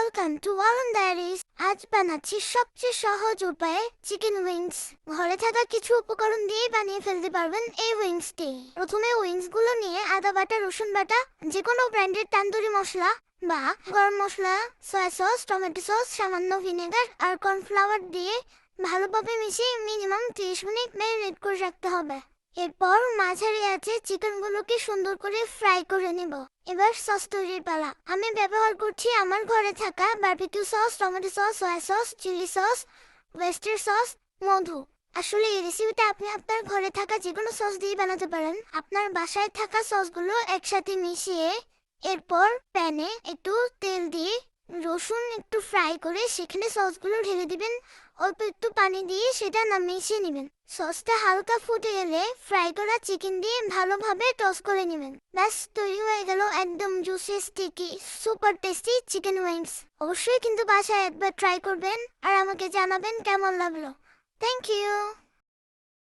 Welcome to ওয়ালন diaries. আজ বানাচ্ছি সবচেয়ে সহজ উপায়ে চিকেন উইংস। ঘরে থাকা কিছু উপকরণ দিয়ে বানিয়ে ফেলতে পারবেন এই উইংসটি। প্রথমে উইংস গুলো নিয়ে আদা বাটা, রসুন বাটা, যে কোনো ব্র্যান্ডের তান্দুরি মশলা বা গরম মশলা, সয়া সস, টমেটো সস, সামান্য ভিনেগার আর কর্নফ্লাওয়ার দিয়ে ভালোভাবে মিশিয়ে মিনিমাম 30 মিনিট ম্যারিনেট করে রাখতে হবে। এরপর মাঝারি আঁচে চিকেনগুলোকে সুন্দর করে ফ্রাই করে নিব। এবার সস তৈরির পালা। আমি ব্যবহার করছি আমার ঘরে থাকা barbecue sauce, tomato sauce, soya sauce, chilli sauce, oyster sauce, মধু। আসলে এই রেসিপিটা আপনি আপনার ঘরে থাকা যে কোনো সস দিয়ে বানাতে পারেন। আপনার বাসায় থাকা সসগুলো একসাথে মিশিয়ে এরপর প্যানে একটু তেল দিয়ে রসুন একটু ফ্রাই করে সেখানে সসগুলো ঢেলে দিবেন। অল্প একটু পানি দিয়ে সেটা মিশিয়ে নেবেন। সসটা হালকা ফুটে এলে ফ্রাই করা চিকেন দিয়ে ভালোভাবে টস করে নেবেন। ব্যাস তৈরি হয়ে গেল একদম juicy, sticky, super tasty chicken wings. অবশ্যই কিন্তু বাসায় একবার ট্রাই করবেন আর আমাকে জানাবেন কেমন লাগলো। Thank you.